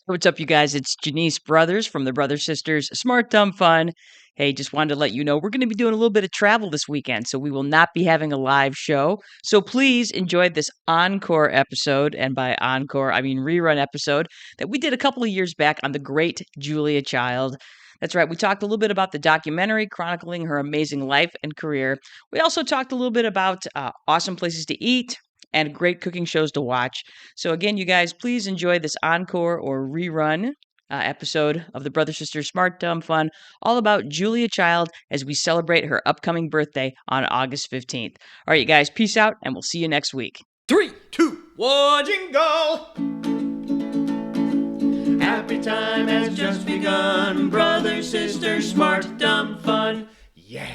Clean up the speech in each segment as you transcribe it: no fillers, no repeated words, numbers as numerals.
What's up, you guys? It's Janice Brothers from the Brother Sisters Smart Dumb Fun. Hey, just wanted to let you know we're going to be doing a little bit of travel this weekend, so we will not be having a live show. So please enjoy this encore episode, and by encore, I mean rerun episode, that we did a couple of years back on the great Julia Child. That's right, we talked a little bit about the documentary chronicling her amazing life and career. We also talked a little bit about awesome places to eat and great cooking shows to watch. So, again, you guys, please enjoy this encore or rerun episode of the Brother Sister Smart Dumb Fun, all about Julia Child as we celebrate her upcoming birthday on August 15th. All right, you guys, peace out, and we'll see you next week. 3, 2, 1, jingle! Happy time has just begun. Brother, sister, smart, dumb, fun. Yeah!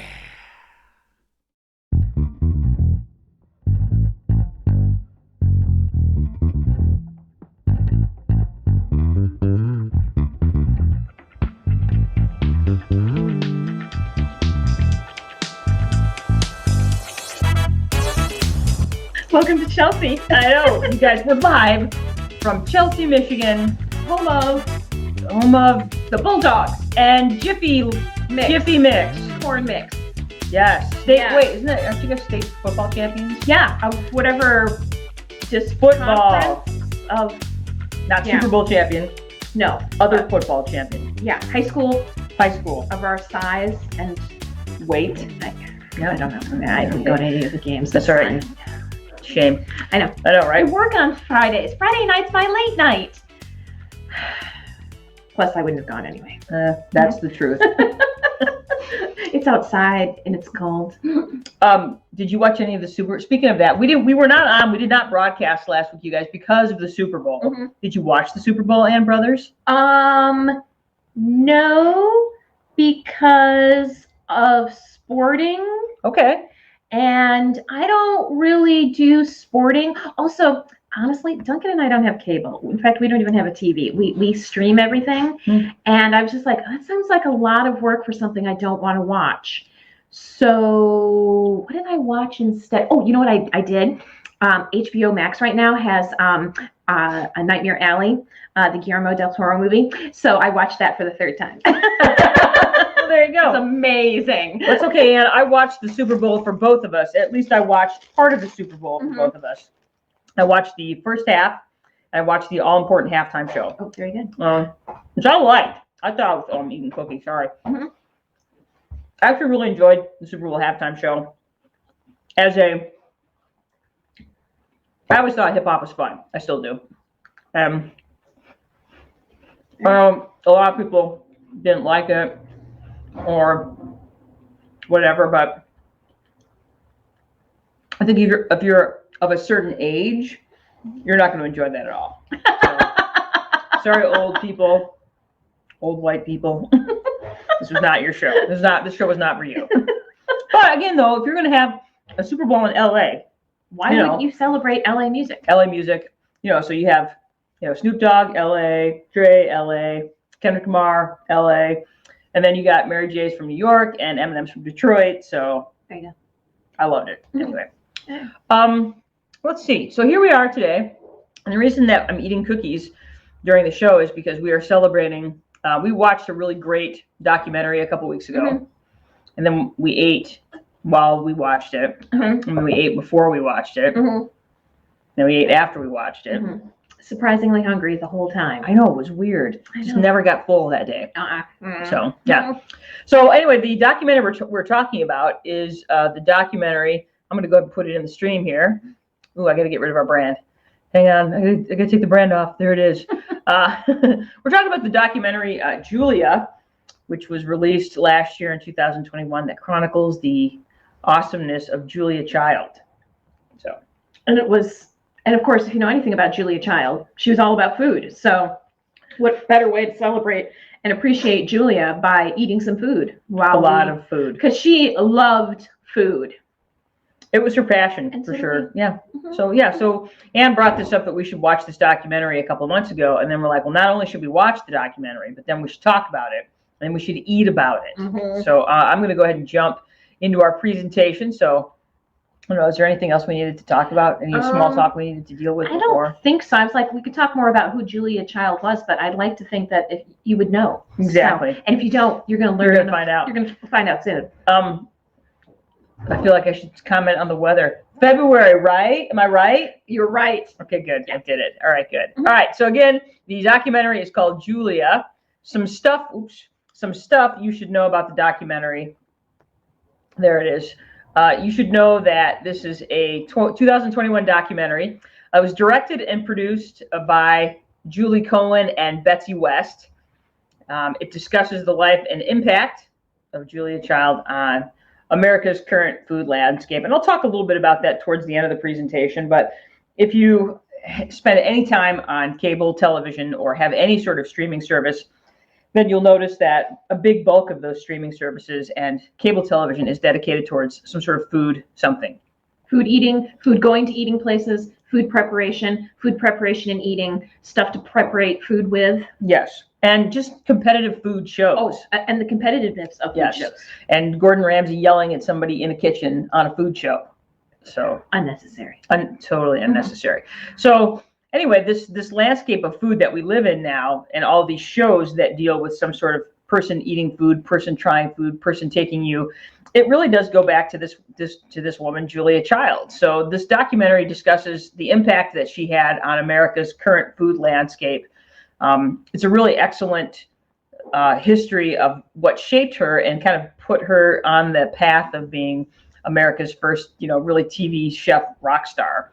Welcome to Chelsea. I know, you guys, we're live from Chelsea, Michigan, Home of the Bulldogs and Jiffy Mix. corn mix. Yes. Yeah. Wait, isn't it? Aren't you guys state football champions? Yeah, of whatever Just football, conference of not Yeah. Super Bowl champion. no Other football champion. yeah, high school High school. of our size and Weight. I don't know. I didn't go to any of the games. That's all right. Shame. I know. I know, I right? work on Fridays. Friday night's my late night. Plus, I wouldn't have gone anyway. That's the truth. It's outside and it's cold. Did you watch any of the Speaking of that, we did not broadcast last week, you guys, because of the Super Bowl. Mhm. Did you watch the Super Bowl, Ann Brothers? No, because of sporting. Okay. And I don't really do sporting. Also, honestly, Duncan and I don't have cable. In fact, we don't even have a TV. We stream everything. And I was just like, that sounds like a lot of work for something I don't want to watch. So what did I watch instead? Oh, you know what I did? HBO Max right now has A Nightmare Alley, the Guillermo del Toro movie. So I watched that for the third time. There you go. It's amazing. That's okay, Ann. I watched the Super Bowl for both of us. At least I watched part of the Super Bowl for Mhm. both of us. I watched the first half. And I watched the all-important halftime show, Oh, very good. which I liked. I thought I was eating cookies. Sorry. Mhm. I actually really enjoyed the Super Bowl halftime show. I always thought hip hop was fun. I still do. A lot of people didn't like it or whatever, but I think if you're of a certain age, you're not going to enjoy that at all. So, sorry, old people, old white people. This was not your show. This show was not for you. But again, though, if you're going to have a Super Bowl in LA, Why You know. wouldn't you celebrate LA music? LA music, so you have, Snoop Dogg, LA, Dre, LA, Kendrick Lamar, LA, and then you got Mary J's from New York and Eminem's from Detroit. So There you go. I loved it. Mhm. Anyway, Yeah. let's see. So here we are today, and the reason that I'm eating cookies during the show is because we are celebrating. We watched a really great documentary a couple weeks ago, Mhm. and then we ate while we watched it, Mhm. and then we ate before we watched it, Mhm. then we ate after we watched it. Mhm. Surprisingly hungry the whole time. I know, it was weird. I Just know. never got full that day. Mm. So yeah. So anyway, the documentary we're talking about is the documentary. I'm going to go ahead and put it in the stream here. Ooh, I got to get rid of our brand. Hang on, I got to take the brand off. There it is. We're talking about the documentary Julia, which was released last year in 2021, that chronicles the awesomeness of Julia Child. So And of course, if you know anything about Julia Child, she was all about food. So what better way to celebrate and appreciate Julia by eating some food a lot of food. because she loved food. It was her passion And for so did sure. we. Yeah. Mhm. So Anne brought this up that we should watch this documentary a couple of months ago, and then we're like, well, not only should we watch the documentary, but then we should talk about it, and then we should eat about it. Mhm. So I'm going to go ahead and jump into our presentation. So I don't know, is there anything else we needed to talk about? Any small talk we needed to deal with I before? don't think so. I was like, we could talk more about who Julia Child was, but I'd like to think that if you would know. Exactly. So, and if you don't, you're going to learn. You're gonna find out. You're going to find out soon. I feel like I should comment on the weather. February, right? Am I right? You're right. Okay, good. I did it. All right, good. All right. So again, the documentary is called Julia. Some stuff you should know about the documentary. There it is. You should know that this is a 2021 documentary. It was directed and produced by Julie Cohen and Betsy West. It discusses the life and impact of Julia Child on America's current food landscape. And I'll talk a little bit about that towards the end of the presentation. But if you spend any time on cable television or have any sort of streaming service, then you'll notice that a big bulk of those streaming services and cable television is dedicated towards some sort of food something. Food eating, food going to eating places, food preparation and eating, stuff to preparate food with. Yes. And just competitive food shows. Oh, and the competitiveness of food shows. And Gordon Ramsay yelling at somebody in a kitchen on a food show. So unnecessary. Totally unnecessary. So anyway, this landscape of food that we live in now, and all these shows that deal with some sort of person eating food, person trying food, person taking you, it really does go back to this woman, Julia Child. So this documentary discusses the impact that she had on America's current food landscape. It's a really excellent history of what shaped her and kind of put her on the path of being America's first, really TV chef rock star.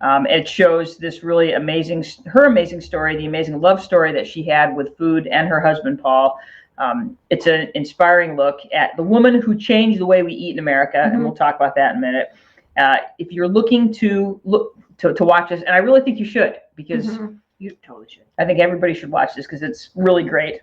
It shows this really amazing story, the amazing love story that she had with food and her husband, Paul. It's an inspiring look at the woman who changed the way we eat in America, and we'll talk about that in a minute. If you're looking to watch this, and I really think you should, because you totally should. I think everybody should watch this because it's really great.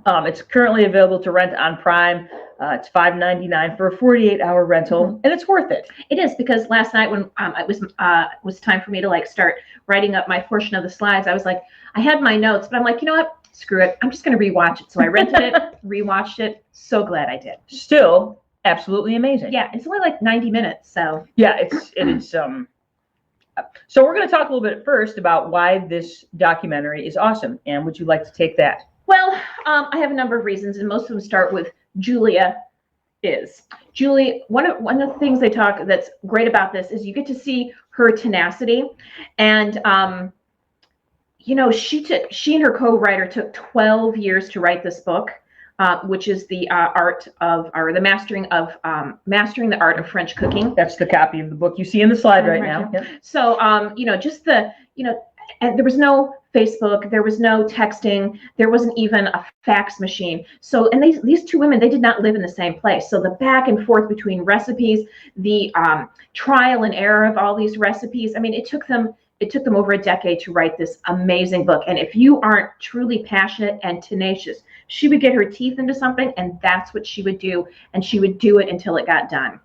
It's currently available to rent on Prime. It's $5.99 for a 48-hour rental, and it's worth it. It is, because last night when it was time for me to start writing up my portion of the slides, I was like, I had my notes, but I'm like, you know what? Screw it. I'm just going to rewatch it. So I rented it, rewatched it. So glad I did. Still absolutely amazing. Yeah, it's only like 90 minutes. So yeah, it is. So we're going to talk a little bit first about why this documentary is awesome. And would you like to take that? Well, I have a number of reasons, and most of them start with Julia is. Julie, one of the things they talk that's great about this is you get to see her tenacity, and she and her co-writer took 12 years to write this book, which is the mastering the art of French cooking. That's the copy of the book you see in the slide right now. Yep. So and there was no Facebook, there was no texting, there wasn't even a fax machine. So, and these two women, they did not live in the same place. So the back and forth between recipes, the trial and error of all these recipes. I mean, it took them over a decade to write this amazing book. And if you aren't truly passionate and tenacious, she would get her teeth into something, and that's what she would do. And she would do it until it got done.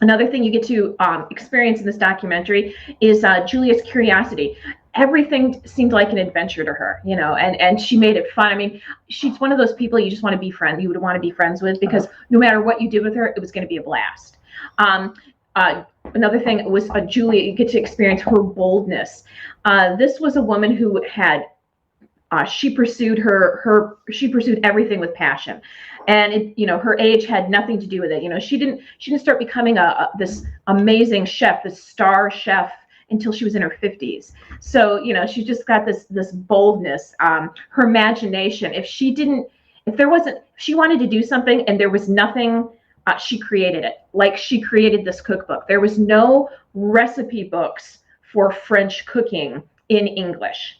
Another thing you get to experience in this documentary is Julia's curiosity. Everything seemed like an adventure to her, and she made it fun. I mean, she's one of those people you just want to be friends. You would want to be friends with, because no matter what you did with her, it was going to be a blast. Another thing was Julia. You get to experience her boldness. This was a woman who had she pursued everything with passion, and her age had nothing to do with it. She didn't start becoming this amazing chef, this star chef, until she was in her 50s. So, she just got this boldness, her imagination. If she wanted to do something and there was nothing, she created it. Like she created this cookbook. There was no recipe books for French cooking in English.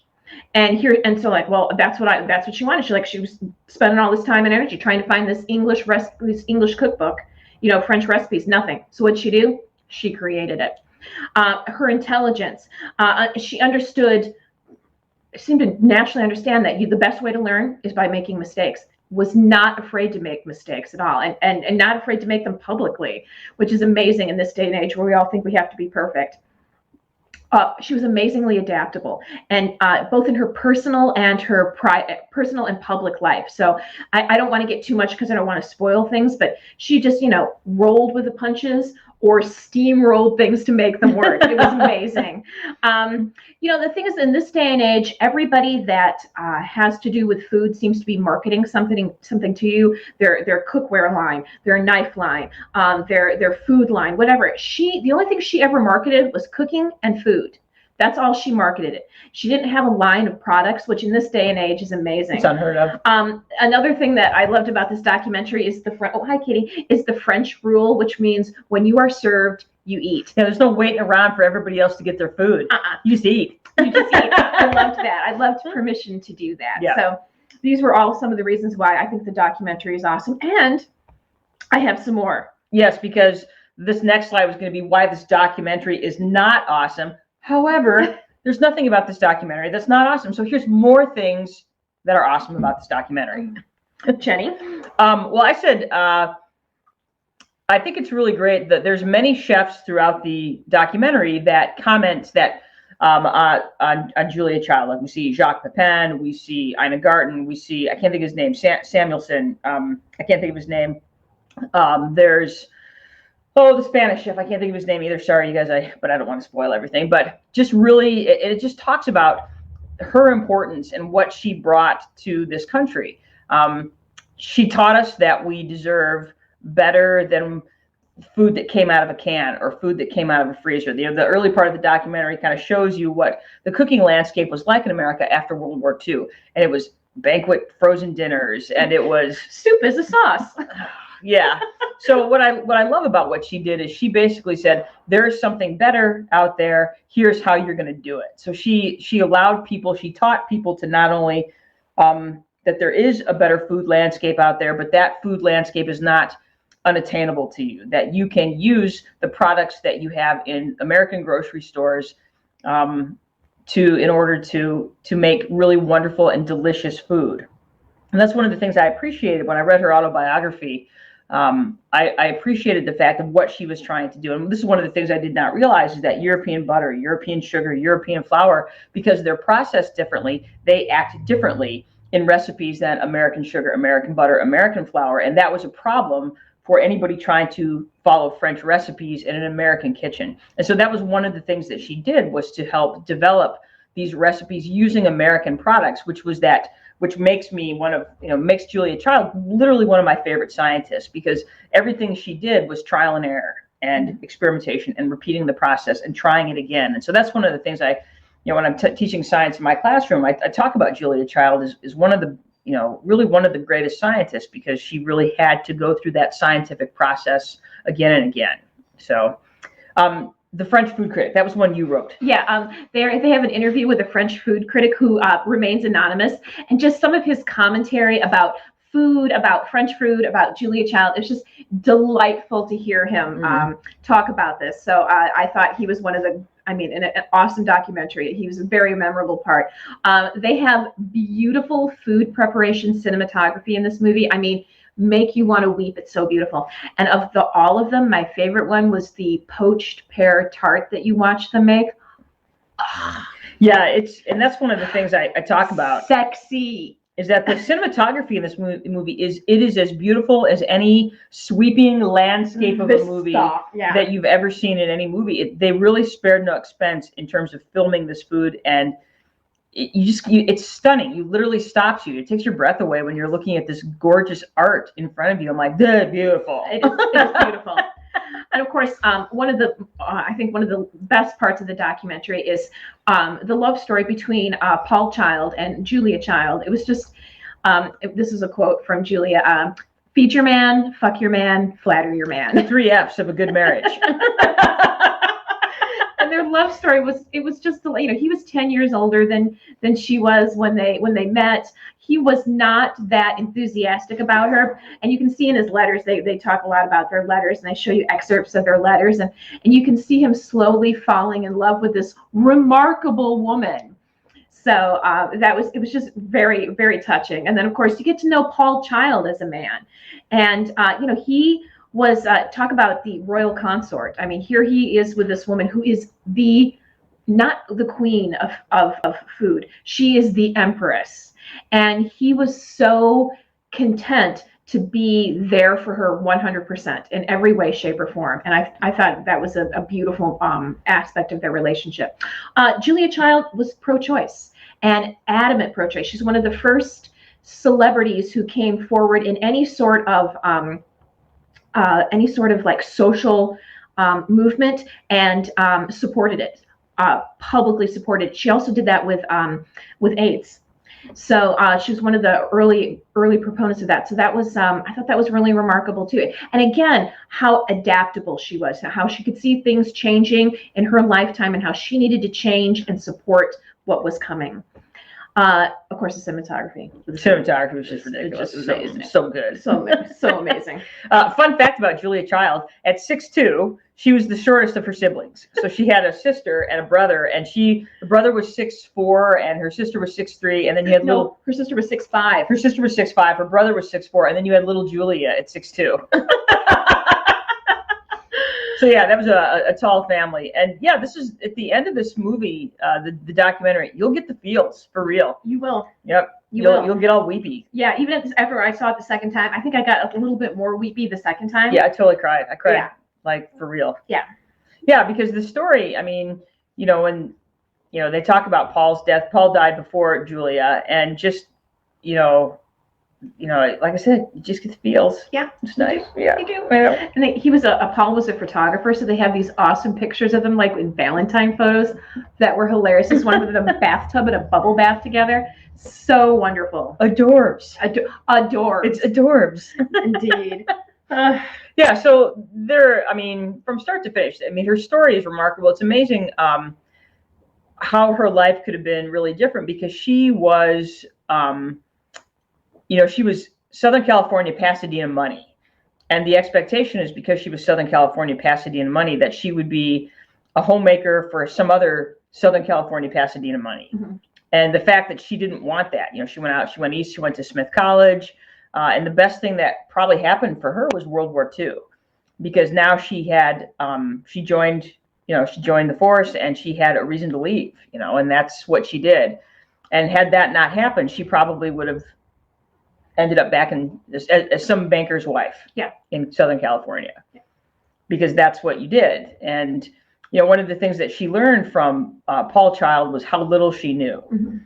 And that's what she wanted. She was spending all this time and energy trying to find this English cookbook, French recipes, nothing. So what'd she do? She created it. Her intelligence, she seemed to naturally understand that the best way to learn is by making mistakes. Was not afraid to make mistakes at all, and not afraid to make them publicly, which is amazing in this day and age where we all think we have to be perfect. She was amazingly adaptable, and both in her personal and public life. So I don't want to get too much because I don't want to spoil things, but she just rolled with the punches, or steamrolled things to make them work. It was amazing. The thing is, in this day and age, everybody that has to do with food seems to be marketing something to you. Their cookware line, their knife line, their food line, whatever. The only thing she ever marketed was cooking and food. That's all she marketed it. She didn't have a line of products, which in this day and age is amazing. It's unheard of. Another thing that I loved about this documentary is hi Katie, is the French rule, which means when you are served, you eat. Yeah, there's no waiting around for everybody else to get their food. You just eat. You just eat. I loved that. I loved permission to do that. Yeah. So these were all some of the reasons why I think the documentary is awesome. And I have some more. Yes, because this next slide was going to be why this documentary is not awesome. However, there's nothing about this documentary that's not awesome. So here's more things that are awesome about this documentary. Jenny? Well, I said, I think it's really great that there's many chefs throughout the documentary that comment that on Julia Child. Like we see Jacques Pepin, we see Ina Garten, we see, I can't think of his name, Samuelson. I can't think of his name. There's the Spanish chef. I can't think of his name either. Sorry, you guys. But I don't want to spoil everything. But just really, it just talks about her importance and what she brought to this country. She taught us that we deserve better than food that came out of a can or food that came out of a freezer. The early part of the documentary kind of shows you what the cooking landscape was like in America after World War II, and it was banquet frozen dinners, and it was soup is a sauce. Yeah. So what I love about what she did is she basically said, there's something better out there. Here's how you're going to do it. So she taught people to not only that there is a better food landscape out there, but that food landscape is not unattainable to you, that you can use the products that you have in American grocery stores in order to make really wonderful and delicious food. And that's one of the things I appreciated when I read her autobiography. I appreciated the fact of what she was trying to do. And this is one of the things I did not realize is that European butter, European sugar, European flour, because they're processed differently, they act differently in recipes than American sugar, American butter, American flour. And that was a problem for anybody trying to follow French recipes in an American kitchen. And so that was one of the things that she did, was to help develop these recipes using American products, which makes me makes Julia Child literally one of my favorite scientists, because everything she did was trial and error and experimentation and repeating the process and trying it again. And so that's one of the things when I'm teaching science in my classroom, I talk about Julia Child is one of the, really one of the greatest scientists, because she really had to go through that scientific process again and again. So, the French food critic, that was one you wrote. Yeah, they have an interview with a French food critic who remains anonymous, and just some of his commentary about food, about French food, about Julia Child. It's just delightful to hear him talk about this. So I thought he was in an awesome documentary. He was a very memorable part. They have beautiful food preparation cinematography in this movie. Make you want to weep. It's so beautiful. And of all of them, my favorite one was the poached pear tart that you watch them make. Yeah, and that's one of the things I talk about. Sexy. Is that the cinematography in this movie is as beautiful as any sweeping landscape of a movie that you've ever seen in any movie. They really spared no expense in terms of filming this food, and it's stunning. You literally stops you. It takes your breath away when you're looking at this gorgeous art in front of you. I'm like, beautiful. It is beautiful. And of course, one of the best parts of the documentary is the love story between Paul Child and Julia Child. It was just, this is a quote from Julia, feed your man, fuck your man, flatter your man. The 3 F's of a good marriage. And their love story was just, he was 10 years older than she was when they met. He was not that enthusiastic about her. And you can see in his letters, they talk a lot about their letters, and they show you excerpts of their letters. And you can see him slowly falling in love with this remarkable woman. So it was just very, very touching. And then, of course, you get to know Paul Child as a man. And, he was, talk about the royal consort. Here he is with this woman who is not the queen of food. She is the empress. And he was so content to be there for her 100% in every way, shape, or form. And I thought that was a beautiful aspect of their relationship. Julia Child was pro-choice and adamant pro-choice. She's one of the first celebrities who came forward in any sort of like social movement and supported it, publicly supported. She also did that with AIDS. So she was one of the early proponents of that. So that was I thought that was really remarkable too. And again, how adaptable she was, how she could see things changing in her lifetime and how she needed to change and support what was coming. Of course, the cinematography. The cinematography was just ridiculous. Just amazing. So good. So amazing. Fun fact about Julia Child: at 6'2", she was the shortest of her siblings. So she had a sister and a brother, and the brother was 6'4", and her sister was 6'3", and then you had her sister was 6'5". Her sister was 6'5", her brother was 6'4", and then you had little Julia at 6'2". So yeah, that was a tall family. And yeah, this is at the end of this movie, the documentary, you'll get the feels for real. You will. Yep. You'll get all weepy. Yeah, even after I saw it the second time, I think I got a little bit more weepy the second time. Yeah, I totally cried. I cried, yeah. Like for real. Yeah. Yeah, because the story, I mean, when, they talk about Paul's death, Paul died before Julia, and just, like I said, you just get the feels. Yeah. It's nice. Yeah. You do. Yeah. And Paul was a photographer, so they have these awesome pictures of them, like in Valentine photos, that were hilarious. There's one with them in a bathtub and a bubble bath together. So wonderful. Adorbs. Adorbs. It's adorbs. Indeed. Yeah, so from start to finish, her story is remarkable. It's amazing how her life could have been really different, because she was, she was Southern California, Pasadena money. And the expectation is, because she was Southern California, Pasadena money, that she would be a homemaker for some other Southern California, Pasadena money. Mm-hmm. And the fact that she didn't want that, she went out, she went east, she went to Smith College. And the best thing that probably happened for her was World War II, because now she had, she joined the force, and she had a reason to leave, and that's what she did. And had that not happened, she probably would have ended up back as some banker's wife. Yeah. In Southern California. Yeah. Because that's what you did. And, one of the things that she learned from Paul Child was how little she knew. Mm-hmm.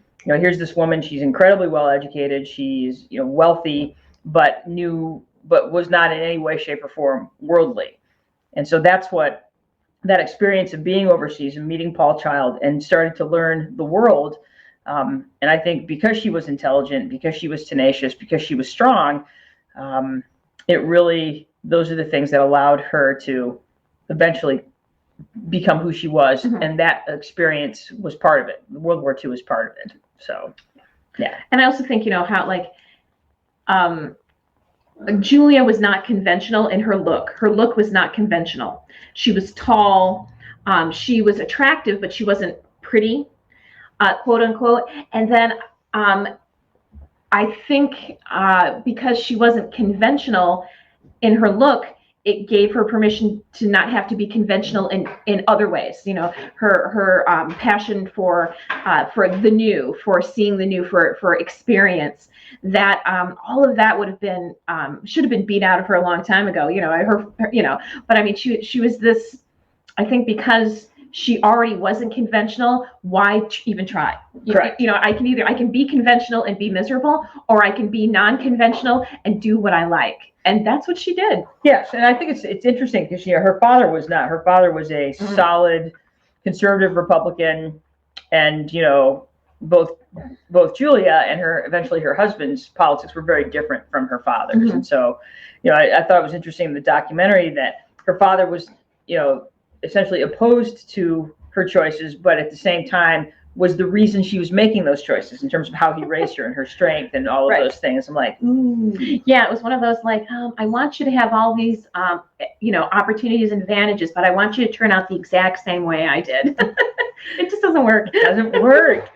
Here's this woman, she's incredibly well educated, she's wealthy, but was not in any way, shape, or form worldly. And so that's what that experience of being overseas and meeting Paul Child and starting to learn the world. And I think because she was intelligent, because she was tenacious, because she was strong, those are the things that allowed her to eventually become who she was. Mm-hmm. And that experience was part of it. World War II was part of it. So, yeah. And I also think, how Julia was not conventional in her look. Her look was not conventional. She was tall. She was attractive, but she wasn't pretty, quote unquote. And then I think because she wasn't conventional in her look, it gave her permission to not have to be conventional in other ways. Her passion for the new, for seeing the new, for experience. That all of that would have been should have been beat out of her a long time ago. But she was this. I think because she already wasn't conventional, why even try? Correct. I can be conventional and be miserable, or I can be non-conventional and do what I like. And that's what she did. Yes, and I think it's interesting because her father was not. Her father was a mm-hmm. solid conservative Republican, and both Julia and eventually her husband's politics were very different from her father's. Mm-hmm. And so, I thought it was interesting in the documentary that her father was, essentially opposed to her choices, but at the same time was the reason she was making those choices in terms of how he raised her and her strength and all of right. those things. I'm like, ooh. Yeah, it was one of those like, I want you to have all these, opportunities and advantages, but I want you to turn out the exact same way I did. It just doesn't work. It doesn't work.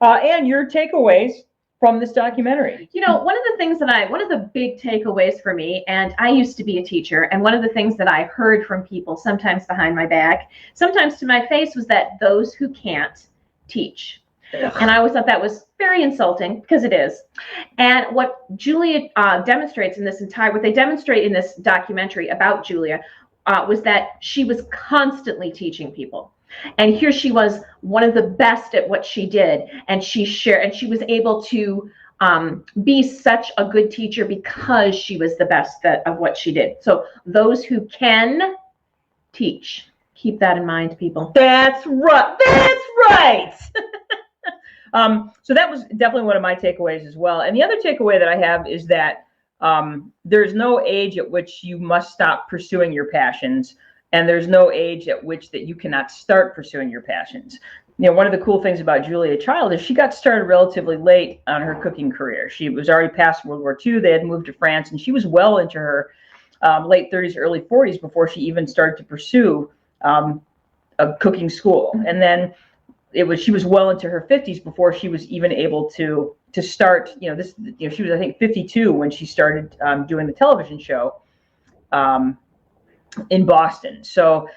And your takeaways from this documentary? One of the big takeaways for me, and I used to be a teacher, and one of the things that I heard from people, sometimes behind my back, sometimes to my face, was that those who can't teach. And I always thought that was very insulting, because it is. And what Julia demonstrates in what they demonstrate in this documentary about Julia was that she was constantly teaching people. And here she was, one of the best at what she did. And she was able to be such a good teacher because she was the best of what she did. So those who can teach, keep that in mind, people. That's right. That's right. So that was definitely one of my takeaways as well. And the other takeaway that I have is that there's no age at which you must stop pursuing your passions, and there's no age at which that you cannot start pursuing your passions. You know, one of the cool things about Julia Child is she got started relatively late on her cooking career. She was already past World War II. They had moved to France, and she was well into her late 30s, early 40s before she even started to pursue a cooking school. And then she was well into her 50s before she was even able to start, she was, I think, 52 when she started doing the television show in Boston. So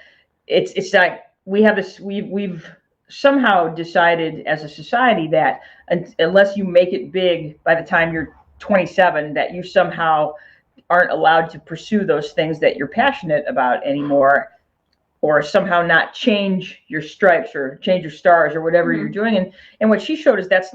it's like we've somehow decided as a society that unless you make it big by the time you're 27, that you somehow aren't allowed to pursue those things that you're passionate about anymore, or somehow not change your stripes or change your stars or whatever you're doing. And what she showed is that's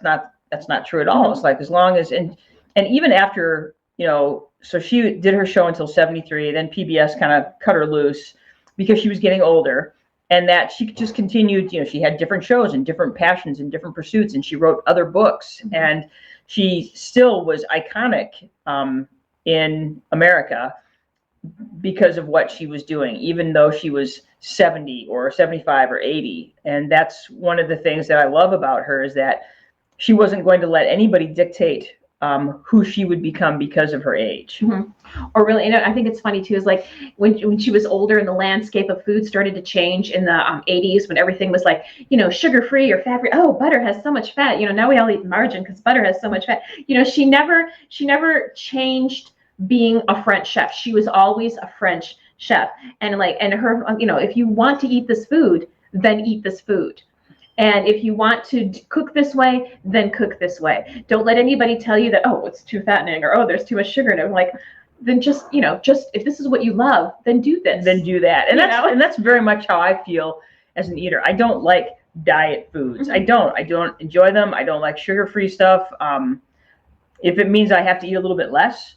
not true at all. It's like, as long as, and even after, so she did her show until 73, then PBS kind of cut her loose because she was getting older, and that she just continued, she had different shows and different passions and different pursuits, and she wrote other books, and she still was iconic in America because of what she was doing, even though she was 70 or 75 or 80. And that's one of the things that I love about her, is that she wasn't going to let anybody dictate who she would become because of her age. Or really, I think it's funny too, is like when she was older and the landscape of food started to change in the 80s, when everything was like, sugar-free or fat-free. Oh, butter has so much fat. Now we all eat margarine because butter has so much fat. She never changed being a French chef. She was always a French chef. And her, if you want to eat this food, then eat this food. And if you want to cook this way, then cook this way. Don't let anybody tell you that, oh, it's too fattening, or, oh, there's too much sugar in it. I'm like, then just if this is what you love, then do this. Then do that. And that's very much how I feel as an eater. I don't like diet foods. I don't enjoy them. I don't like sugar-free stuff. If it means I have to eat a little bit less,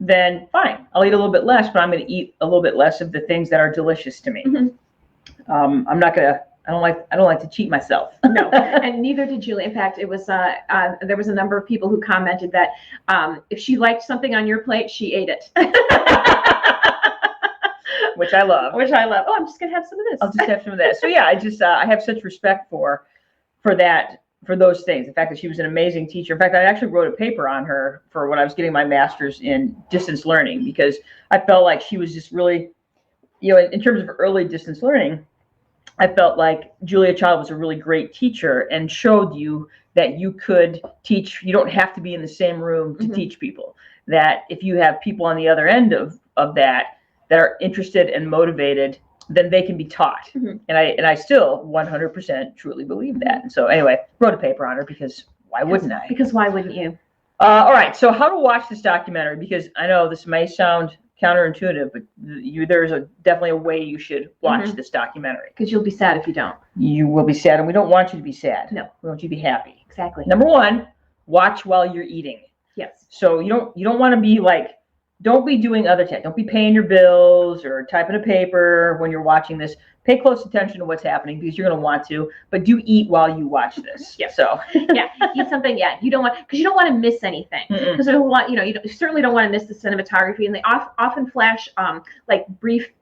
then fine. I'll eat a little bit less, but I'm going to eat a little bit less of the things that are delicious to me. I'm not going to. I don't like to cheat myself. No, and neither did Julie. In fact, it was there was a number of people who commented that if she liked something on your plate, she ate it. Which I love. Oh, I'm just gonna have some of this. I'll just have some of that. So yeah, I have such respect for those things. The fact that she was an amazing teacher. In fact, I actually wrote a paper on her for when I was getting my master's in distance learning, because I felt like she was just really, in terms of early distance learning, I felt like Julia Child was a really great teacher and showed you that you could teach. You don't have to be in the same room to teach people. That if you have people on the other end of that are interested and motivated, then they can be taught. And I still 100% truly believe that. And so anyway, wrote a paper on her because why wouldn't I? Because why wouldn't you? All right. So how to watch this documentary? Because I know this may sound counterintuitive, but there's definitely a way you should watch this documentary. Because you'll be sad if you don't. You will be sad, and we don't want you to be sad. No, we want you to be happy. Exactly. Number one, watch while you're eating. Yes. So you don't want to be like, don't be doing other tasks. Don't be paying your bills or typing a paper when you're watching this. Pay close attention to what's happening, because you're going to want to, but do eat while you watch this. Yeah. So yeah, eat something. Yeah, you don't want to miss anything, because there's a lot. You certainly don't want to miss the cinematography, and they often flash like brief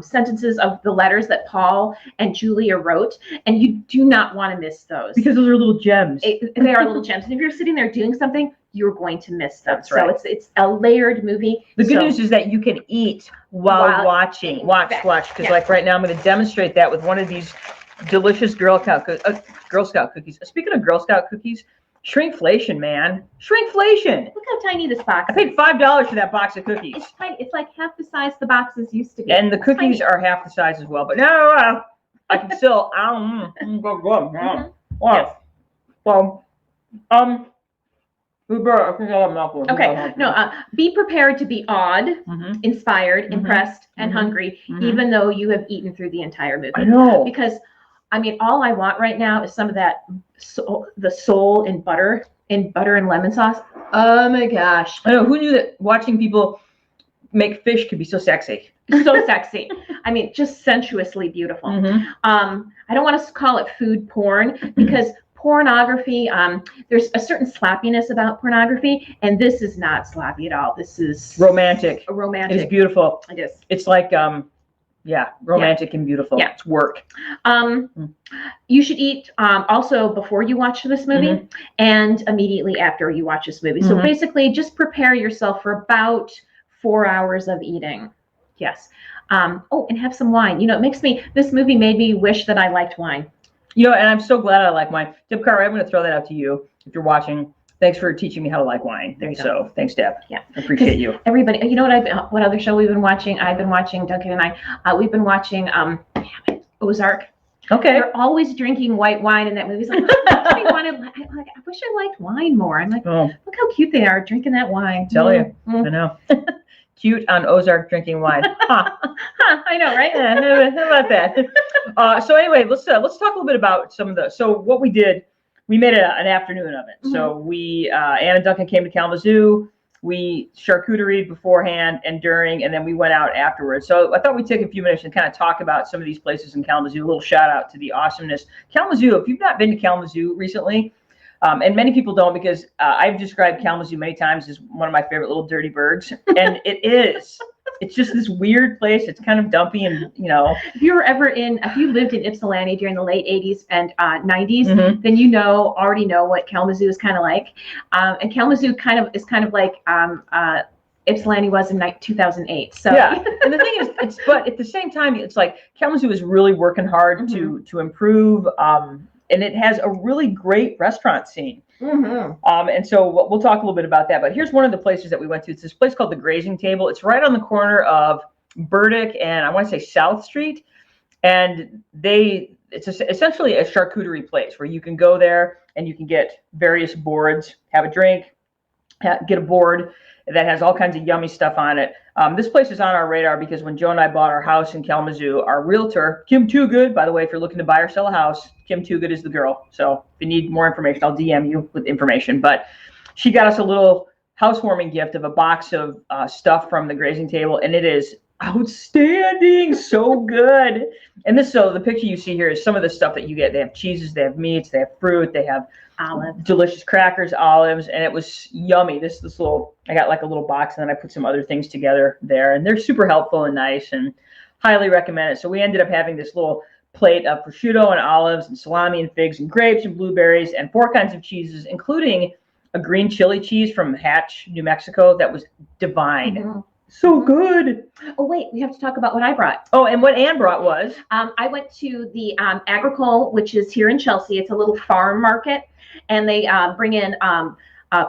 sentences of the letters that Paul and Julia wrote, and you do not want to miss those, because those are little gems. They are little gems, and if you're sitting there doing something, you're going to miss them. That's right. So it's a layered movie. The good news is that you can eat while watching. Watch. Because like right now, I'm going to demonstrate that with one of these delicious Girl Scout cookies. Speaking of Girl Scout cookies, shrinkflation, man. Shrinkflation. Look how tiny this box is. I paid $5 for that box of cookies. It's tiny. It's like half the size the boxes used to be. And the cookies are half the size as well. But no, I can still, oh Wow. Well, we better, I think I have a mouthful. Okay, no, be prepared to be awed, Mhm. inspired, Mhm. impressed, and Mhm. hungry, Mhm. even though you have eaten through the entire movie. I know. Because, I mean, all I want right now is some of that, the soul in butter and lemon sauce. Oh my gosh, I know. Who knew that watching people make fish could be so sexy? so sexy. I mean, just sensuously beautiful. Mhm. I don't want to call it food porn because pornography, there's a certain sloppiness about pornography, and this is not sloppy at all. This is Romantic. It is romantic. beautiful. It is. It's like, yeah, romantic and beautiful. Yeah. It's work. You should eat also before you watch this movie and immediately after you watch this movie. So Mhm. basically, just prepare yourself for about 4 hours of eating. Yes. Oh, and have some wine. You know, this movie made me wish that I liked wine. You know, and I'm so glad I like wine. Deb Carter, I'm going to throw that out to you if you're watching. Thanks for teaching me how to like wine. There you go. So thanks, Deb. Yeah. I appreciate you. Everybody, you know what other show we've been watching? I've been watching, Duncan and I, we've been watching Ozark. Okay. They're always drinking white wine in that movie. It's like, I wish I liked wine more. I'm like, Oh, look how cute they are drinking that wine. tell you. Mm. I know. Cute on Ozark drinking wine. Huh. I know, right? Yeah, how about that? So anyway, let's talk a little bit about some of the. So what we did, we made an afternoon of it. So we Ann and Duncan came to Kalamazoo. We charcuteried beforehand and during, and then we went out afterwards. So I thought we'd take a few minutes and kind of talk about some of these places in Kalamazoo. A little shout out to the awesomeness. Kalamazoo, if you've not been to Kalamazoo recently, and many people don't because I've described Kalamazoo many times as one of my favorite little dirty burgs, and it is. It's just this weird place. It's kind of dumpy and, you know. If you lived in Ypsilanti during the late 80s and 90s, Mhm. then already know what Kalamazoo is kind of like. And Kalamazoo is kind of like Ypsilanti was in 2008. So Yeah, and the thing is, but at the same time, it's like Kalamazoo is really working hard to improve, and it has a really great restaurant scene. And so we'll talk a little bit about that. But here's one of the places that we went to. It's this place called the Grazing Table. It's right on the corner of Burdick and I want to say South Street. And it's essentially a charcuterie place where you can go there and you can get various boards, have a drink, get a board that has all kinds of yummy stuff on it. This place is on our radar because when Joe and I bought our house in Kalamazoo, our realtor, Kim Toogood, by the way, if you're looking to buy or sell a house, Kim Toogood is the girl. So if you need more information, I'll DM you with information. But she got us a little housewarming gift of a box of stuff from the Grazing Table, and it is outstanding, so good. And so the picture you see here is some of the stuff that you get. They have cheeses, they have meats, they have fruit, they have delicious crackers, olives, and it was yummy. This little, I got like a little box, and then I put some other things together there, and they're super helpful and nice, and highly recommend it. So we ended up having this little plate of prosciutto and olives and salami and figs and grapes and blueberries and 4 kinds of cheeses, including a green chili cheese from Hatch, New Mexico, that was divine. So good. Oh, wait, we have to talk about what I brought. Oh, and what Ann brought was? I went to the Agricole, which is here in Chelsea. It's a little farm market, and they bring in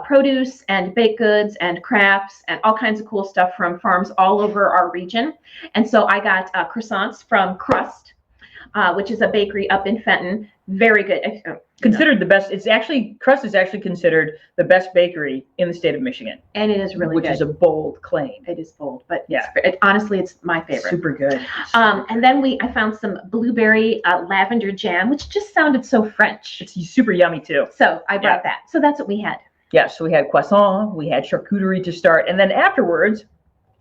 produce and baked goods and crafts and all kinds of cool stuff from farms all over our region. And so I got croissants from Crust, which is a bakery up in Fenton. Very good. Considered the best. Crust is actually considered the best bakery in the state of Michigan. And it is really good. Which is a bold claim. It is bold, but yeah, honestly, it's my favorite. Super good. And then I found some blueberry lavender jam, which just sounded so French. It's super yummy too. So I brought that. So that's what we had. Yeah, so we had croissant, we had charcuterie to start, and then afterwards,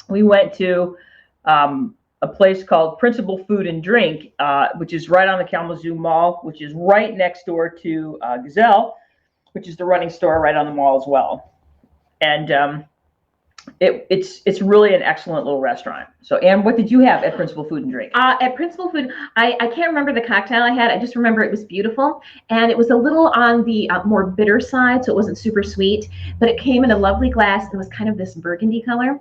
we went to a place called Principal Food and Drink, which is right on the Kalamazoo Mall, which is right next door to Gazelle, which is the running store right on the mall as well. And it's really an excellent little restaurant. So, Ann, what did you have at Principal Food and Drink? At Principal Food, I can't remember the cocktail I had. I just remember it was beautiful, and it was a little on the more bitter side, so it wasn't super sweet, but it came in a lovely glass. It was kind of this burgundy color.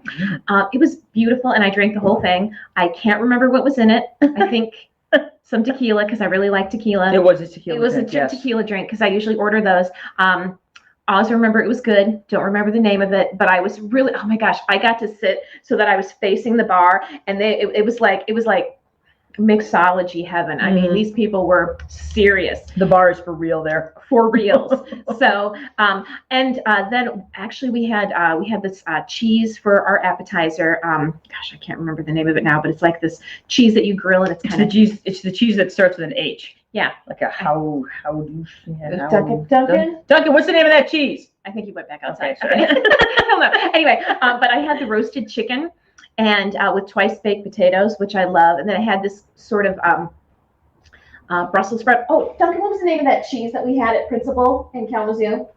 It was beautiful, and I drank the whole thing. I can't remember what was in it. I think some tequila, because I really like tequila. It was a tequila drink. It was a tequila drink, because I usually order those. I also remember it was good. Don't remember the name of it, but I was really, oh my gosh, I got to sit so that I was facing the bar, and it was like mixology heaven. I mean, Mhm. these people were serious. The bar is for real there. For reals. So, and then actually we had this cheese for our appetizer. Gosh, I can't remember the name of it now, but it's like this cheese that you grill and it's It's kind the of cheese. It's the cheese that starts with an H. Yeah. Like a how do you? Yeah, Duncan. Duncan, what's the name of that cheese? I think he went back outside. Okay, sorry. I don't know. Anyway, but I had the roasted chicken and with twice baked potatoes, which I love, and then I had this sort of Brussels sprout. Oh, Duncan, what was the name of that cheese that we had at Principal in Kalamazoo?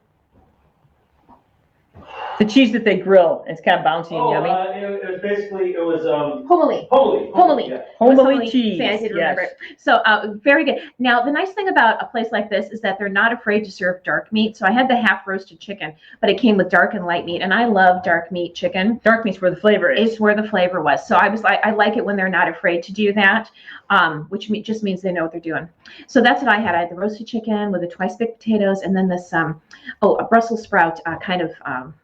The cheese that they grill. It's kind of bouncy and yummy. It was basically, Homily. homely. Yeah. Homely cheese. See, I didn't remember Yes. it. So very good. Now, the nice thing about a place like this is that they're not afraid to serve dark meat. So I had the half roasted chicken, but it came with dark and light meat, and I love dark meat chicken. Dark meat's where the flavor is. It's where the flavor was. So I like it when they're not afraid to do that, which just means they know what they're doing. So that's what I had. I had the roasted chicken with the twice baked potatoes, and then this a Brussels sprout kind of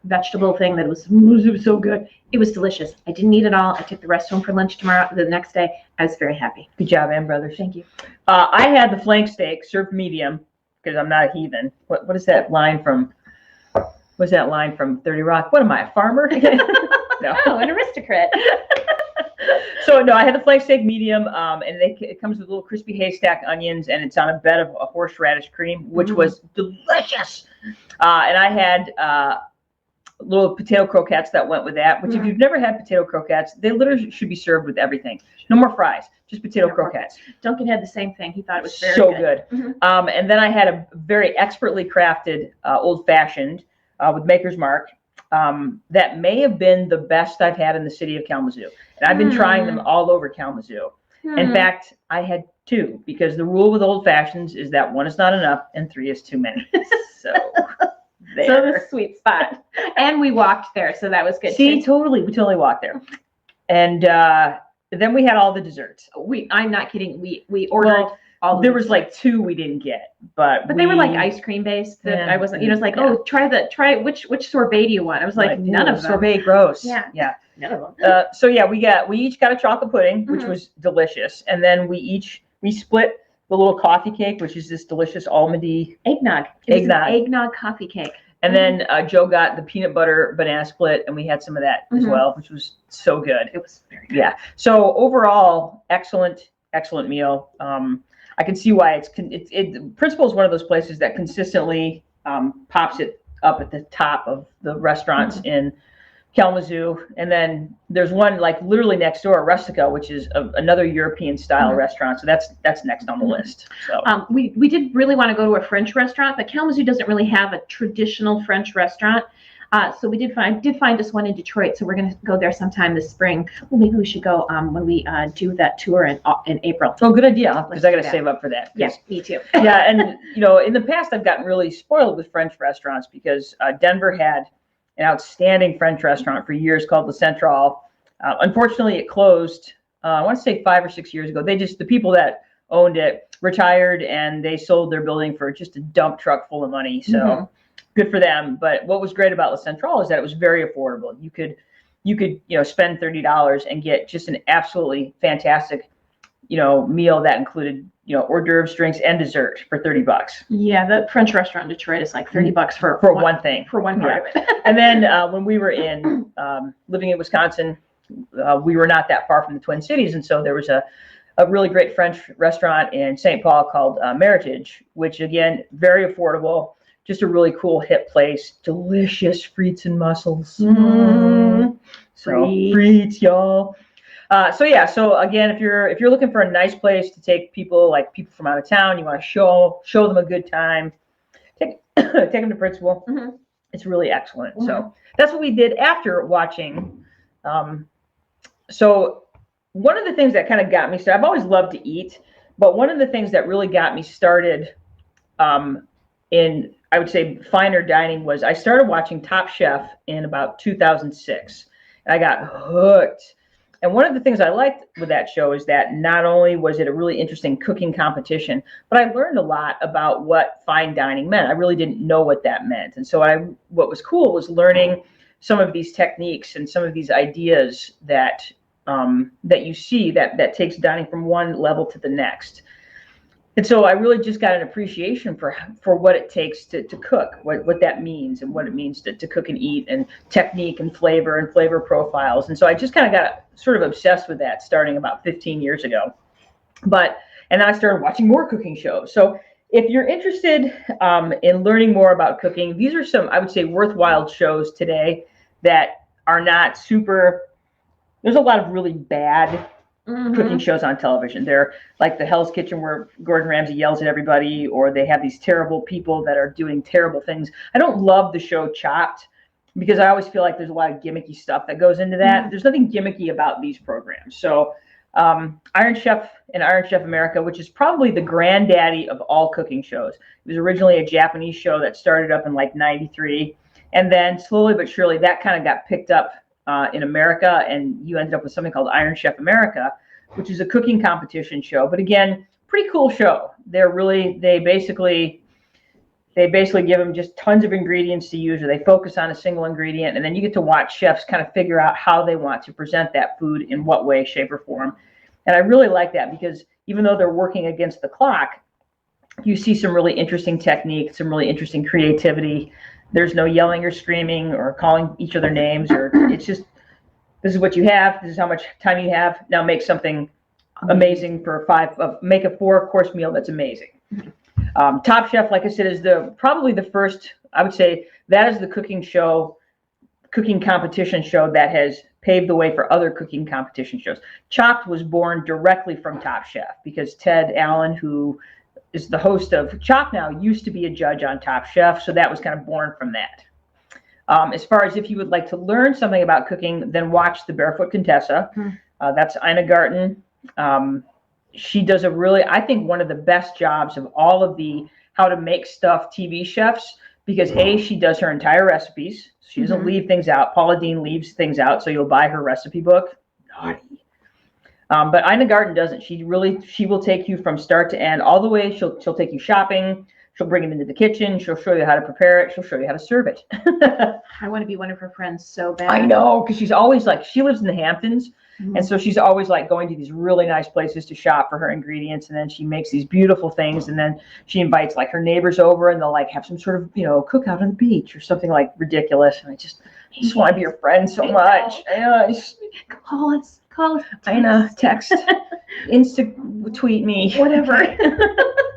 vegetable thing that was so good. It was delicious. I didn't eat it all. I took the rest home for lunch the next day. I was very happy. Good job, Ann Brothers. Thank you. I had the flank steak served medium because I'm not a heathen. What is that line from? What's that line from 30 Rock? What am I, a farmer? No. Oh, an aristocrat. So no, I had the flank steak medium, and it comes with little crispy haystack onions, and it's on a bed of a horseradish cream, which was delicious. And I had little potato croquettes that went with that. Which, if you've never had potato croquettes, they literally should be served with everything. No more fries, just potato croquettes. Duncan had the same thing. He thought it was very So good. good. And then I had a very expertly crafted old fashioned with Maker's Mark. That may have been the best I've had in the city of Kalamazoo. And I've been trying them all over Kalamazoo. In fact, I had 2 because the rule with old fashions is that 1 is not enough and 3 is too many. So there. So the sweet spot. And we walked there, so that was good. See, too. totally. We totally walked there. And then we had all the desserts. I'm not kidding. We ordered all of There them. was like 2 we didn't get, but they were like ice cream based. That Yeah. I wasn't. It's like, Yeah. oh, try which sorbet do you want? I was like, none of them. Sorbet, gross. Yeah. Yeah. None of them. So yeah, we each got a chocolate pudding, which was delicious, and then we split the little coffee cake, which is this delicious almondy Eggnog. It was an Eggnog. eggnog coffee cake. And then Joe got the peanut butter banana split, and we had some of that as well, which was so good. It was very good. Yeah. So overall, excellent meal. I can see why Principal is one of those places that consistently pops it up at the top of the restaurants in Kalamazoo. And then there's one like literally next door, Rustica, which is another European style restaurant. So that's next on the list. So we did really want to go to a French restaurant, but Kalamazoo doesn't really have a traditional French restaurant. So we did find us one in Detroit. So we're going to go there sometime this spring. Well, maybe we should go when we do that tour in April. oh, good idea, because I got to do that. save up for that. Yes, me too. Yeah, and in the past I've gotten really spoiled with French restaurants because Denver had an outstanding French restaurant for years called Le Central. Unfortunately, it closed. I want to say 5 or 6 years ago. The people that owned it retired, and they sold their building for just a dump truck full of money. So good for them. But what was great about Le Central is that it was very affordable. You could spend $30 and get just an absolutely fantastic meal that included hors d'oeuvres, drinks, and dessert for $30 Yeah, the French restaurant in Detroit is like $30 for one thing. For one part of it. And then when we were living in Wisconsin, we were not that far from the Twin Cities, and so there was a really great French restaurant in St. Paul called Meritage, which again very affordable, just a really cool hip place, delicious frites and mussels. So frites, y'all. So again, if you're looking for a nice place to take people from out of town, you want to show them a good time, take them to Principal. It's really excellent. So that's what we did after watching. So one of the things that kind of got me started, I've always loved to eat, but one of the things that really got me started in, I would say, finer dining was I started watching Top Chef in about 2006. And I got hooked. And one of the things I liked with that show is that not only was it a really interesting cooking competition, but I learned a lot about what fine dining meant. I really didn't know what that meant. And so what was cool was learning some of these techniques and some of these ideas that that you see that takes dining from one level to the next. And so I really just got an appreciation for what it takes to cook, what that means, and what it means to cook and eat, and technique and flavor profiles. And so I just kind of got sort of obsessed with that starting about 15 years ago. And then I started watching more cooking shows. So if you're interested in learning more about cooking, these are some, I would say, worthwhile shows today that are not super. There's a lot of really bad cooking shows on television. They're like the Hell's Kitchen, where Gordon Ramsay yells at everybody, or they have these terrible people that are doing terrible things. I don't love the show Chopped, because I always feel like there's a lot of gimmicky stuff that goes into that. There's nothing gimmicky about these programs. So Iron Chef and Iron Chef America, which is probably the granddaddy of all cooking shows. It was originally a Japanese show that started up in like 93. And then slowly but surely that kind of got picked up in America, and you ended up with something called Iron Chef America, which is a cooking competition show. But again, pretty cool show. They basically give them just tons of ingredients to use, or they focus on a single ingredient, and then you get to watch chefs kind of figure out how they want to present that food, in what way, shape, or form. And I really like that, because even though they're working against the clock, you see some really interesting technique, some really interesting creativity. There's no yelling or screaming or calling each other names, or it's just, this is what you have, this is how much time you have, now make something amazing for make a 4-course meal that's amazing. Top Chef, like I said, is probably the first, I would say, that is the cooking competition show that has paved the way for other cooking competition shows. Chopped was born directly from Top Chef, because Ted Allen, who is the host of Chopped now, used to be a judge on Top Chef, so that was kind of born from that. As far as if you would like to learn something about cooking, then watch The Barefoot Contessa. That's Ina Garten. She does I think, one of the best jobs of all of the how to make stuff TV chefs, because she does her entire recipes. She doesn't leave things out. Paula Deen leaves things out, so you'll buy her recipe book. Naughty. But Ina Garten doesn't. She will take you from start to end, all the way. She'll take you shopping. She'll bring it into the kitchen. She'll show you how to prepare it. She'll show you how to serve it. I want to be one of her friends so bad. I know, because she's always like, she lives in the Hamptons. And so she's always like going to these really nice places to shop for her ingredients. And then she makes these beautiful things. And then she invites like her neighbors over, and they'll like have some sort of, cookout on the beach or something like ridiculous. And I just want to be your friend so much. I know. Call us. I know. Text. Insta tweet me. Whatever.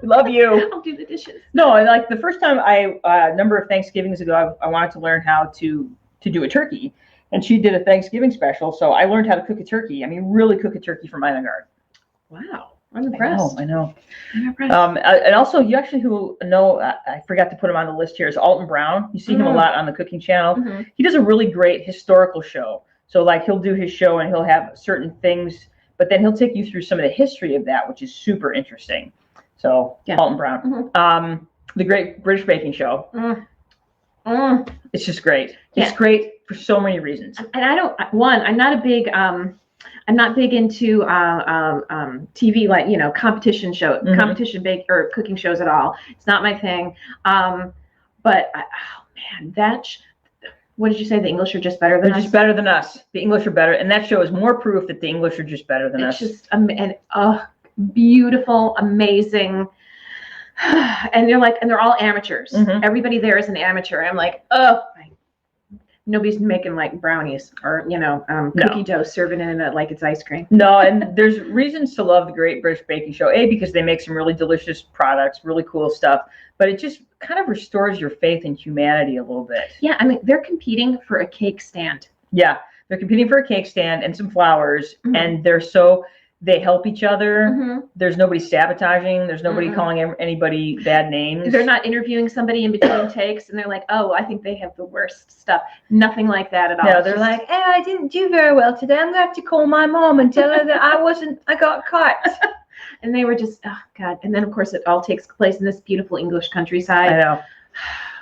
Love you. I'll do the dishes. No, like the first time a number of Thanksgivings ago, I wanted to learn how to do a turkey. And she did a Thanksgiving special, so I learned how to cook a turkey. I mean, really cook a turkey from Ina Garten. Wow, I'm impressed. I know. I'm impressed. And also, you actually who know, I forgot to put him on the list here, is Alton Brown. You see him a lot on the cooking channel. He does a really great historical show. So like he'll do his show and he'll have certain things, but then he'll take you through some of the history of that, which is super interesting. So Alton Brown. The Great British Baking Show. It's just great. It's great for so many reasons. And I'm not big into TV, like, competition show, competition cooking shows at all. It's not my thing. But what did you say? The English are just better than us? They're just better than us. The English are better. And that show is more proof that the English are just better than us. It's just beautiful, amazing. And they're all amateurs. Everybody there is an amateur. I'm like, nobody's making like brownies or cookie dough, serving it in it like it's ice cream. No, and there's reasons to love the Great British Baking Show. Because they make some really delicious products, really cool stuff, but it just kind of restores your faith in humanity a little bit. Yeah, I mean, they're competing for a cake stand. Yeah, they're competing for a cake stand and some flowers, and they help each other. There's nobody sabotaging. There's nobody calling anybody bad names. They're not interviewing somebody in between takes and they're like, oh, I think they have the worst stuff. Nothing like that at all. No, they're like, I didn't do very well today. I'm going to have to call my mom and tell her that I got cut. And they were just, oh, God. And then, of course, it all takes place in this beautiful English countryside. I know.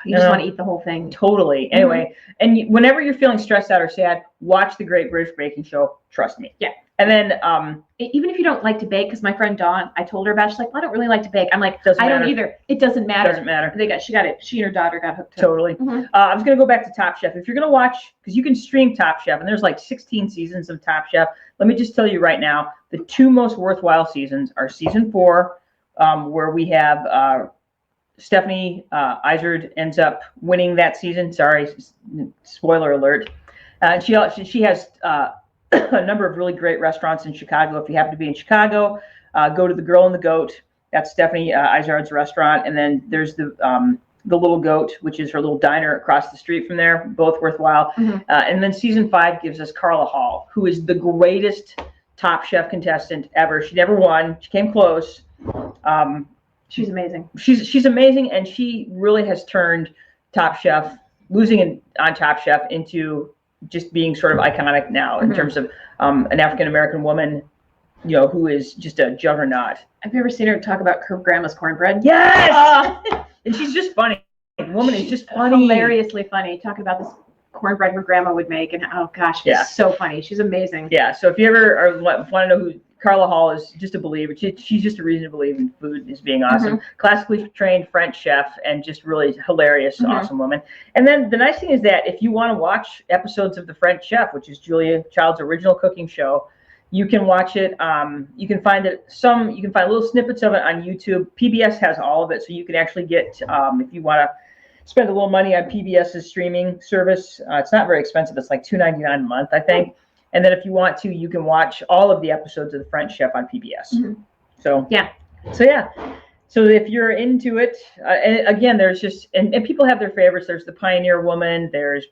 You just want to eat the whole thing. Totally. Anyway, and whenever you're feeling stressed out or sad, watch the Great British Baking Show. Trust me. Yeah. And then Even if you don't like to bake, because my friend Dawn, I told her about it, she's like, well, I don't really like to bake. I'm like, Doesn't I don't matter. either. It doesn't matter. doesn't matter. She and her daughter got hooked up. Totally. Mhm. I was going to go back to Top Chef. If you're going to watch, because you can stream Top Chef, and there's like 16 seasons of Top Chef. Let me just tell you right now, the two most worthwhile seasons are season 4, where we have Stephanie Izard ends up winning that season. Sorry, spoiler alert. She has a number of really great restaurants in Chicago. If you happen to be in Chicago, go to the Girl and the Goat. That's Stephanie Izard's restaurant. And then there's the Little Goat, which is her little diner across the street from there. Both worthwhile. Mhm. And then season 5 gives us Carla Hall, who is the greatest Top Chef contestant ever. She never won. She came close. She's amazing. She's amazing, and she really has turned Top Chef, losing on Top Chef, into just being sort of iconic now in terms of an African American woman, who is just a juggernaut. Have you ever seen her talk about her grandma's cornbread? Yes, and she's just funny. The woman is just funny, hilariously funny. Talking about this cornbread her grandma would make, and oh gosh, Yeah. it's so funny. She's amazing. Yeah. So if you ever want to know who Carla Hall is, just a believer. She's just a reason to believe in food is being awesome. Classically trained French chef, and just really hilarious, awesome woman. And then the nice thing is that if you want to watch episodes of The French Chef, which is Julia Child's original cooking show, you can watch it. You can find little snippets of it on YouTube. PBS has all of it, so you can actually get if you want to spend a little money on PBS's streaming service. It's not very expensive. It's like $2.99 a month, I think. And then if you want to, you can watch all of the episodes of The French Chef on PBS. So yeah. So if you're into it, and again, there's just, and people have their favorites. There's the Pioneer Woman. There's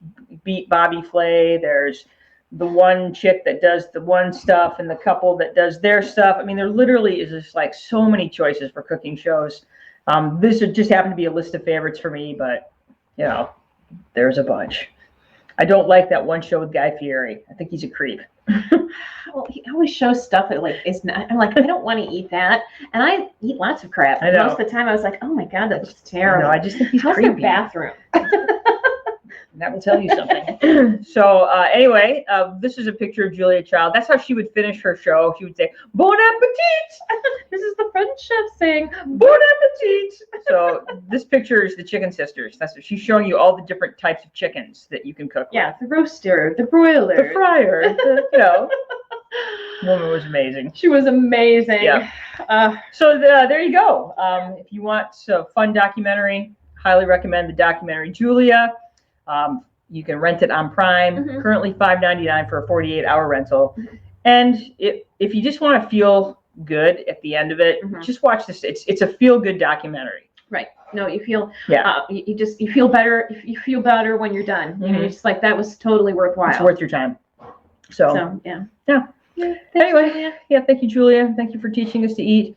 Bobby Flay. There's the one chick that does the one stuff and the couple that does their stuff. I mean, there literally is just like so many choices for cooking shows. This would just happen to be a list of favorites for me, but there's a bunch. I don't like that one show with Guy Fieri. I think he's a creep. Well, he always shows stuff that is not. I'm like, I don't want to eat that, and I eat lots of crap. I know. Most of the time, I was like, oh my god, that looks terrible. No, I just think he's How's creepy. their bathroom? That will tell you something. So anyway, this is a picture of Julia Child. That's how she would finish her show. She would say, "Bon appetit." This is the French chef saying, Bon appetit. So this picture is the Chicken Sisters. That's what she's showing you, all the different types of chickens that you can cook. yeah, the roaster, the broiler, The fryer. Woman was amazing. She was amazing. Yeah. So there you go. If you want a fun documentary, highly recommend the documentary Julia. You can rent it on Prime. Currently $5.99 for a 48-hour rental. And if you just want to feel good at the end of it, just watch this. It's a feel-good documentary. Right. No, you feel Yeah. you feel better. You feel better when you're done. You're just like, that was totally worthwhile. It's worth your time. So yeah. Anyway, thank you, Julia. Thank you for teaching us to eat.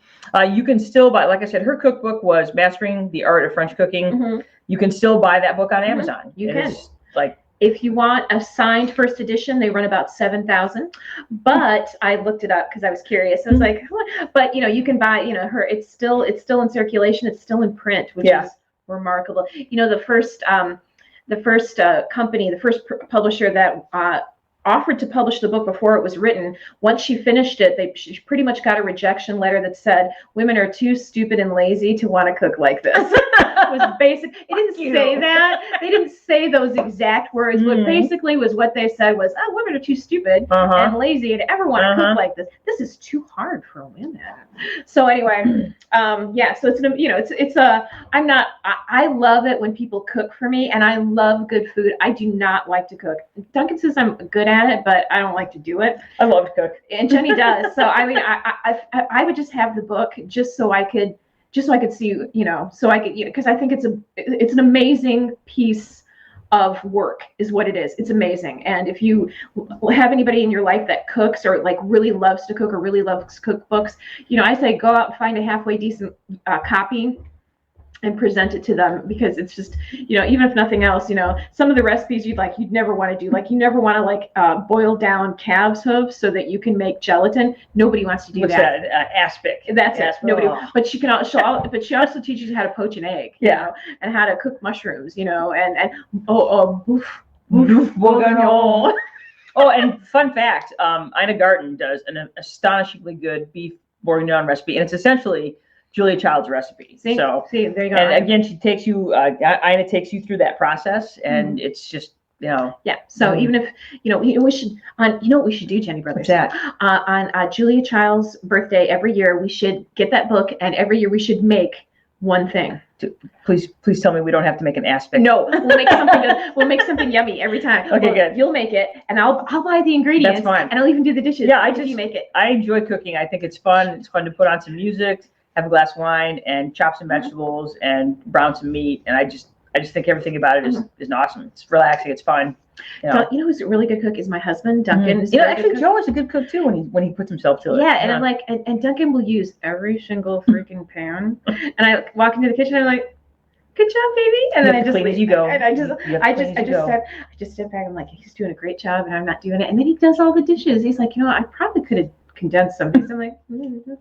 You can still buy, like I said, her cookbook was Mastering the Art of French Cooking. You can still buy that book on Amazon. You It can. is, like, if you want a signed first edition, they run about $7,000. But I looked it up because I was curious. I was like, what? But you can buy, her. It's still in circulation. It's still in print, which is remarkable. The first company, the first publisher that offered to publish the book before it was written. Once she finished it, she pretty much got a rejection letter that said, "Women are too stupid and lazy to want to cook like this." It was basic. It didn't say that. They didn't say those exact words. But basically was what they said was, "Oh, women are too stupid and lazy and ever want to cook like this. This is too hard for women." So anyway, so it's I love it when people cook for me, and I love good food. I do not like to cook. Duncan says I'm good at it, but I don't like to do it. I love to cook. And Jenny does. So I mean, I would just have the book just so I could see, so I could, because I think it's an amazing piece of work is what it is. It's amazing. And if you have anybody in your life that cooks or like really loves to cook or really loves cookbooks, I say go out and find a halfway decent copy and present it to them, because it's just, even if nothing else, some of the recipes you'd never want to do, like you never want to boil down calves hooves so that you can make gelatin. Nobody wants to do that. What's that? Aspic. That's it. Nobody. Oh. But she also teaches you how to poach an egg. And how to cook mushrooms. And bouffe bourguignon. Oh, and fun fact, Ina Garten does an astonishingly good beef bourguignon recipe, and it's essentially Julia Child's recipe. See, So, see, there you go. and again, she takes you, Ina takes you through that process, and it's just, Yeah. So even if we should what we should do, Jenny Brothers. What's that? On Julia Child's birthday every year, we should get that book, and every year we should make one thing. Please tell me we don't have to make an aspic. No, we'll make something. We'll make something yummy every time. Okay, good. You'll make it, and I'll buy the ingredients. That's fine. And I'll even do the dishes. Yeah, if you make it. I enjoy cooking. I think it's fun. It's fun to put on some music, have a glass of wine, and chop some vegetables and brown some meat. And I just think everything about it is awesome. It's relaxing. It's fun. Who's a really good cook is my husband, Duncan. is a very good Actually, cook. Joe is a good cook too when he puts himself to it. Yeah, and I'm like, and Duncan will use every single freaking pan. And I walk into the kitchen, and I'm like, "Good job, baby." And then I just clean as you go. And I just step back. I'm like, he's doing a great job, and I'm not doing it. And then he does all the dishes. He's like, I probably could have condensed some things. I'm like, Well,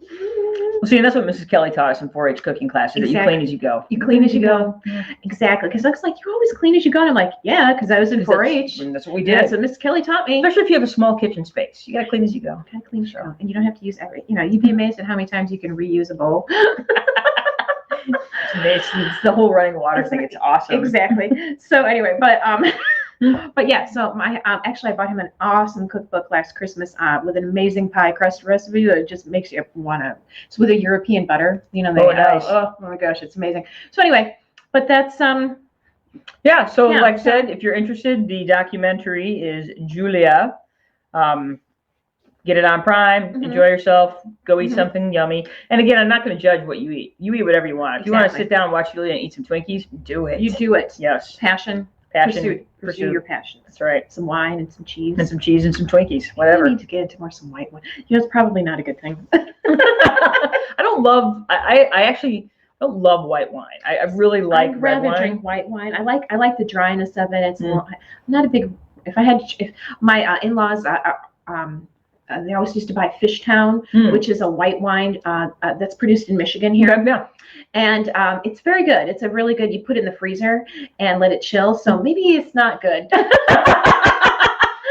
see, and that's what Mrs. Kelly taught us in 4-H cooking classes. That you Exactly. clean as you go. You clean as you go. Exactly. Because Luke's like, you always clean as you go. And I'm like, yeah, because I was in 4-H. That's what we did. That's what Miss Kelly taught me. Especially if you have a small kitchen space, you gotta clean as you go. Gotta clean as you go. And you don't have to use every. You'd be amazed at how many times you can reuse a bowl. It's the whole running water thing. It's awesome. Exactly. So anyway, but yeah, so my actually I bought him an awesome cookbook last Christmas with an amazing pie crust recipe that just makes you wanna. It's with a European butter, nice. Oh my gosh, it's amazing. So anyway, but that's Yeah. So Yeah, like I so- said, if you're interested, the documentary is Julia. Get it on Prime. Mhm. Enjoy yourself. Go eat Mhm. something yummy. And again, I'm not going to judge what you eat. You eat whatever you want. If you want to Exactly. sit down and watch Julia and eat some Twinkies, do it. you do it. Yes. Passion. Passion. Pursue your passions. That's right. Some wine and some cheese. And some cheese and some Twinkies. I Whatever. need to get into more some white wine. It's probably not a good thing. I don't love. I actually don't love white wine. I really like I'd red rather wine. drink white wine. I like the dryness of it. It's more, I'm not a big. If my in-laws, they always used to buy Fishtown, which is a white wine that's produced in Michigan here, Yeah. and it's very good. It's a really good. You put it in the freezer and let it chill. So maybe it's not good.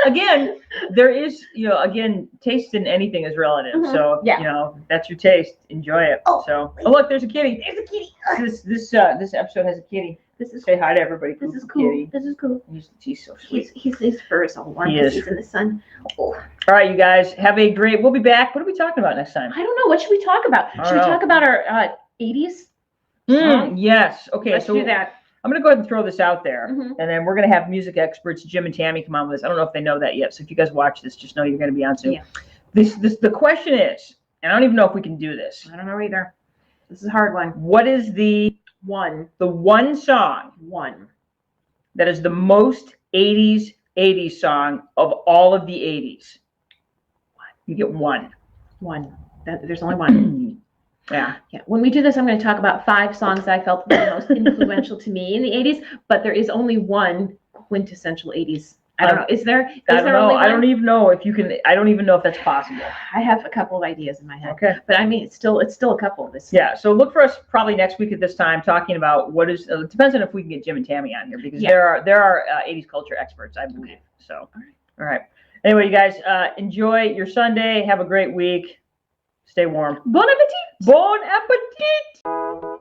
Again, there is, again, taste in anything is relative. Mhm. So, Yeah. that's your taste. Enjoy it. Oh. So, look, there's a kitty. There's a kitty. This episode has a kitty. This is Say hi to everybody. this is Cuckoo cool. Kitty. This is cool. He's so sweet. His fur is all warm He because is. he's in the sun. Oh. All right, you guys, have a great. We'll be back. What are we talking about next time? I don't know. What should we talk about? I Should don't we know. talk about our 80s? song? Yes. Okay. Let's so do that. I'm gonna go ahead and throw this out there, Mhm. and then we're gonna have music experts Jim and Tammy come on with us. I don't know if they know that yet, so if you guys watch this, just know you're gonna be on soon. Yeah. The question is, and I don't even know if we can do this. I don't know either. This is a hard one. What is the one song One. that is the most 80s song of all of the 80s? You get one. There's only one. Yeah. Yeah. When we do this, I'm going to talk about 5 songs that I felt were the most influential to me in the 80s, but there is only one quintessential 80s. I don't know. Is there? I don't know. Only I don't one? even know if you can. I don't even know if that's possible. I have a couple of ideas in my head, Okay. but I mean, it's still a couple of this. Yeah. So look for us probably next week at this time talking about what is. It depends on if we can get Jim and Tammy on here because Yeah. there are 80s culture experts, I believe. So. All right. Anyway, you guys, enjoy your Sunday. Have a great week. Stay warm. Bon appetit! Bon appetit.